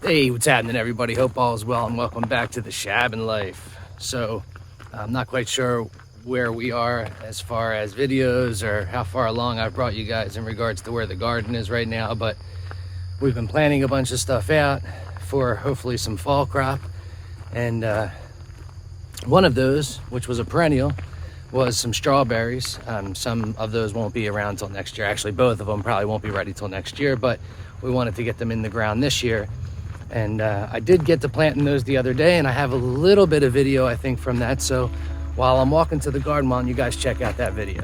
Hey, what's happening, everybody? Hope all is well and welcome back to the ShabinLife. So I'm not quite sure where we are as far as videos or how far along I've brought you guys in regards to where the garden is right now, but we've been planting a bunch of stuff out for hopefully some fall crop. And one of those, which was a perennial, was some strawberries. Some of those won't be around till next year. Actually, both of them probably won't be ready till next year, but we wanted to get them in the ground this year. And I did get to planting those the other day, and I have a little bit of video, I think, from that. So while I'm walking to the garden, why don't you guys check out that video?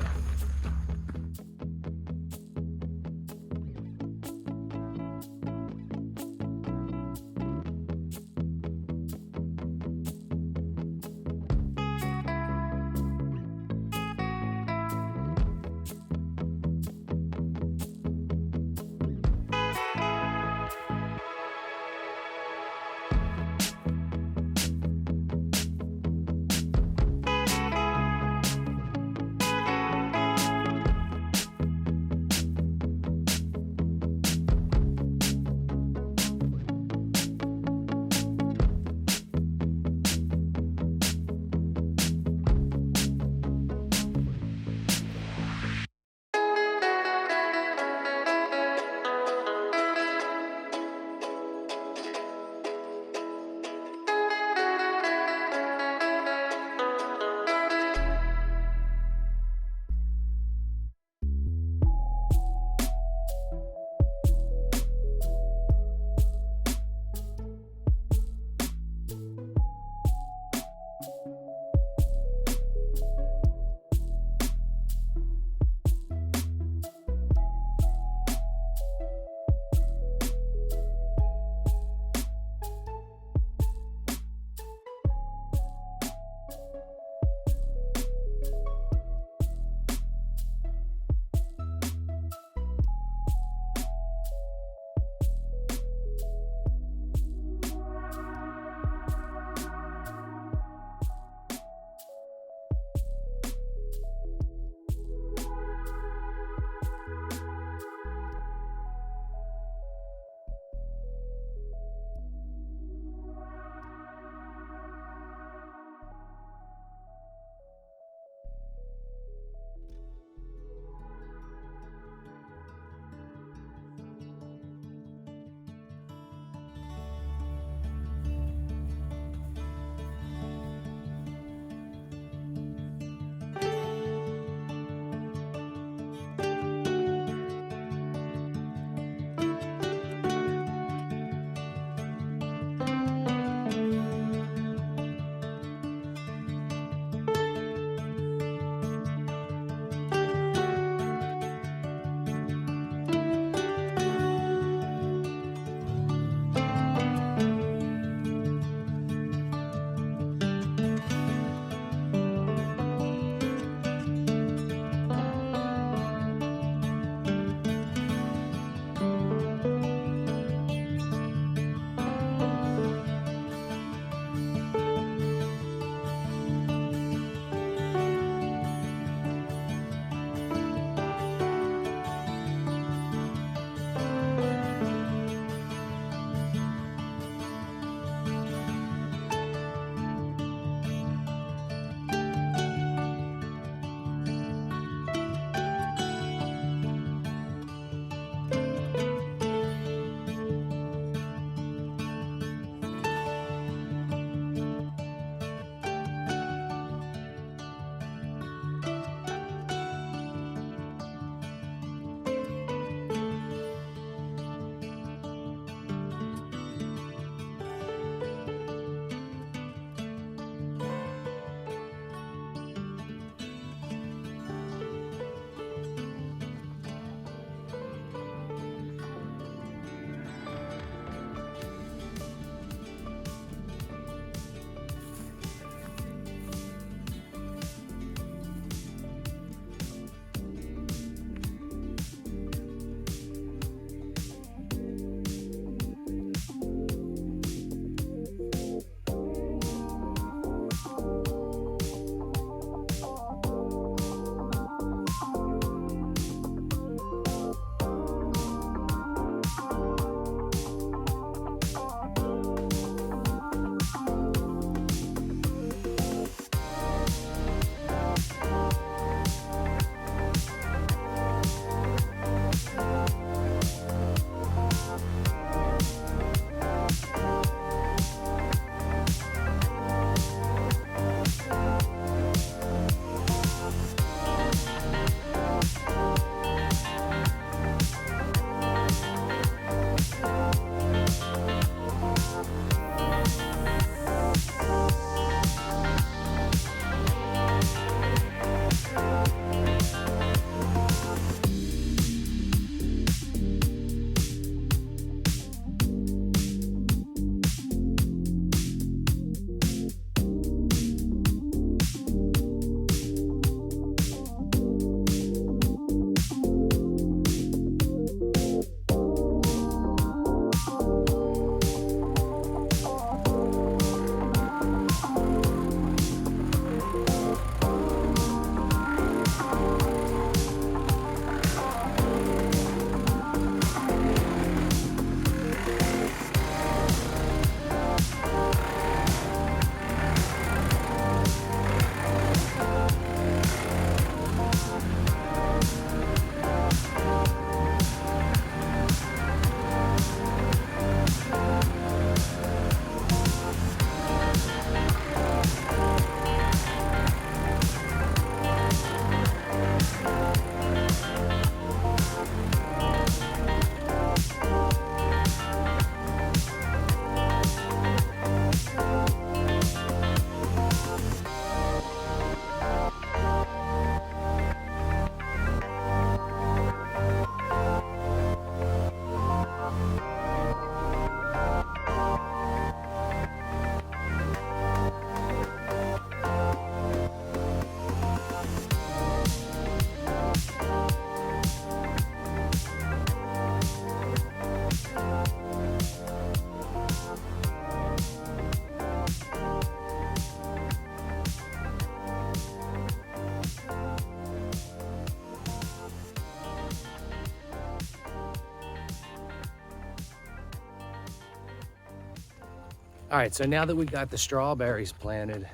All right, so now that we got the strawberries planted,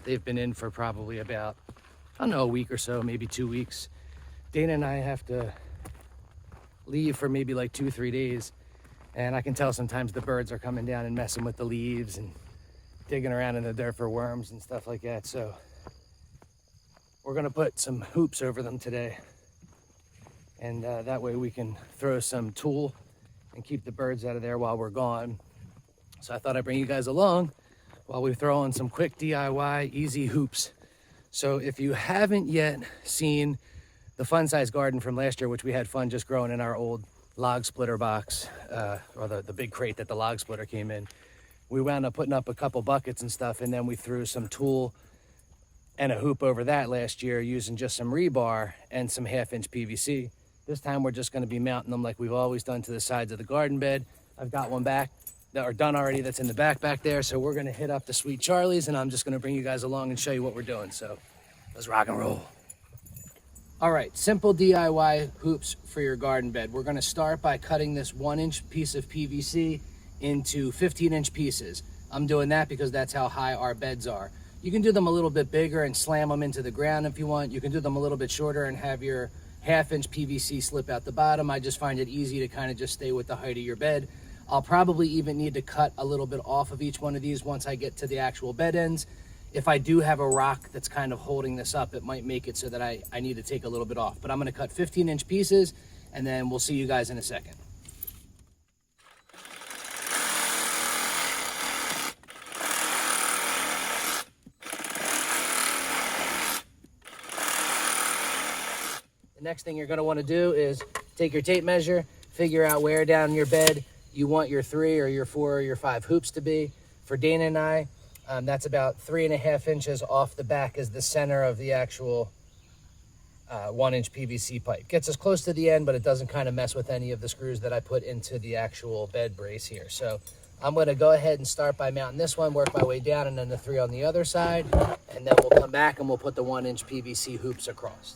they've been in for probably about, I don't know, a week or so, maybe 2 weeks. Dana and I have to leave for maybe like 2-3 days. And I can tell sometimes the birds are coming down and messing with the leaves and digging around in the dirt for worms and stuff like that. So we're gonna put some hoops over them today. And that way we can throw some tulle and keep the birds out of there while we're gone. So I thought I'd bring you guys along while we throw on some quick DIY easy hoops. So if you haven't yet seen the fun size garden from last year, which we had fun just growing in our old log splitter box, or the big crate that the log splitter came in, we wound up putting up a couple buckets and stuff, and then we threw some tulle and a hoop over that last year using just some rebar and some 1/2-inch PVC. This time we're just going to be mounting them like we've always done to the sides of the garden bed. I've got one back that are done already that's in the back there. So we're going to hit up the Sweet Charlies, and I'm just going to bring you guys along and show you what we're doing. So let's rock and roll. All right, simple DIY hoops for your garden bed. We're going to start by cutting this 1-inch piece of PVC into 15-inch pieces. I'm doing that because that's how high our beds are. You can do them a little bit bigger and slam them into the ground if you want. You can do them a little bit shorter and have your 1/2-inch PVC slip out the bottom. I just find it easy to kind of just stay with the height of your bed. I'll probably even need to cut a little bit off of each one of these once I get to the actual bed ends. If I do have a rock that's kind of holding this up, it might make it so that I need to take a little bit off. But I'm going to cut 15-inch pieces, and then we'll see you guys in a second. The next thing you're going to want to do is take your tape measure, figure out where down your bed you want your 3 or your 4 or your 5 hoops to be. For Dana and I, that's about 3.5 inches off the back is the center of the actual 1-inch PVC pipe. Gets us close to the end, but it doesn't kind of mess with any of the screws that I put into the actual bed brace here. So I'm going to go ahead and start by mounting this one, work my way down, and then the 3 on the other side. And then we'll come back and we'll put the 1-inch PVC hoops across.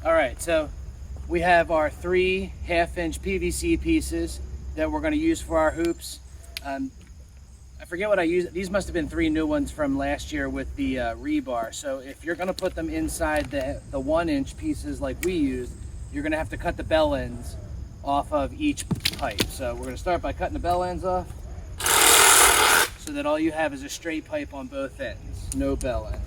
All right, so we have our 3 1/2-inch PVC pieces that we're going to use for our hoops. I forget what I used. These must have been 3 new ones from last year with the rebar. So if you're going to put them inside the 1-inch pieces like we used, you're going to have to cut the bell ends off of each pipe. So we're going to start by cutting the bell ends off so that all you have is a straight pipe on both ends, no bell end.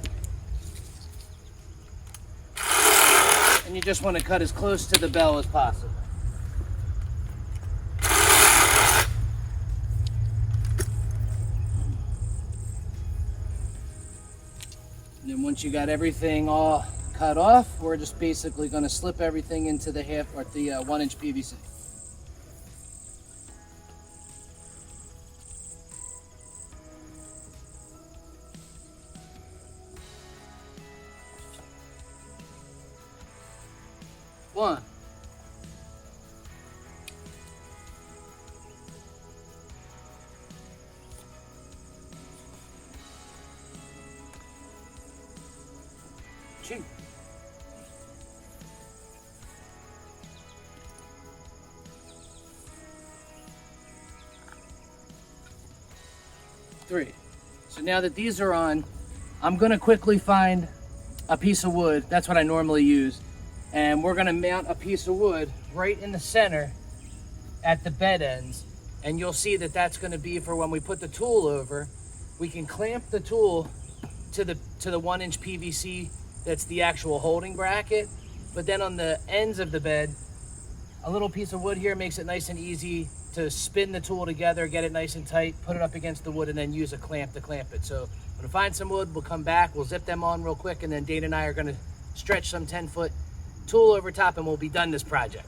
And you just want to cut as close to the bell as possible. And then once you got everything all cut off, we're just basically going to slip everything into the 1-inch PVC. One. 2. 3. So now that these are on, I'm going to quickly find a piece of wood. That's what I normally use. And we're going to mount a piece of wood right in the center at the bed ends. And you'll see that that's going to be for when we put the tool over. We can clamp the tool to the 1-inch PVC that's the actual holding bracket, but then on the ends of the bed, a little piece of wood here makes it nice and easy to spin the tool together, get it nice and tight, put it up against the wood, and then use a clamp to clamp it. So I'm gonna find some wood, we'll come back, we'll zip them on real quick, and then Dana and I are gonna stretch some 10-foot tool over top, and we'll be done this project.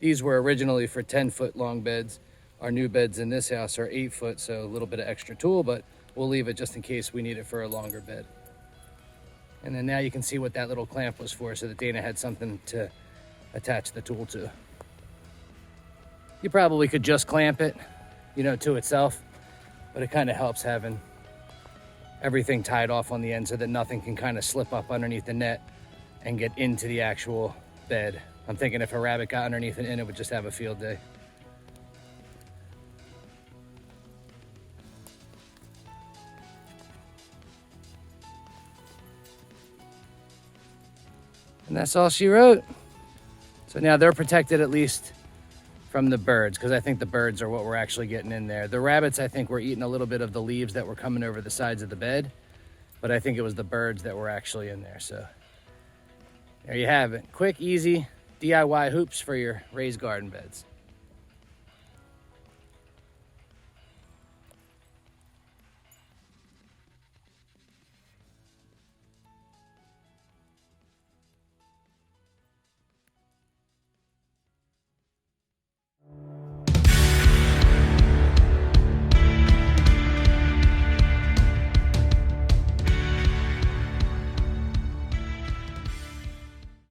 These were originally for 10-foot long beds. Our new beds in this house are 8 foot, so a little bit of extra tool, but we'll leave it just in case we need it for a longer bed. And then now you can see what that little clamp was for, so that Dana had something to attach the tool to. You probably could just clamp it, you know, to itself, but it kind of helps having everything tied off on the end so that nothing can kind of slip up underneath the net and get into the actual bed. I'm thinking if a rabbit got underneath it would just have a field day. And that's all she wrote. So now they're protected at least from the birds, because I think the birds are what we're actually getting in there. The rabbits, I think, were eating a little bit of the leaves that were coming over the sides of the bed, but I think it was the birds that were actually in there. So there you have it. Quick, easy DIY hoops for your raised garden beds.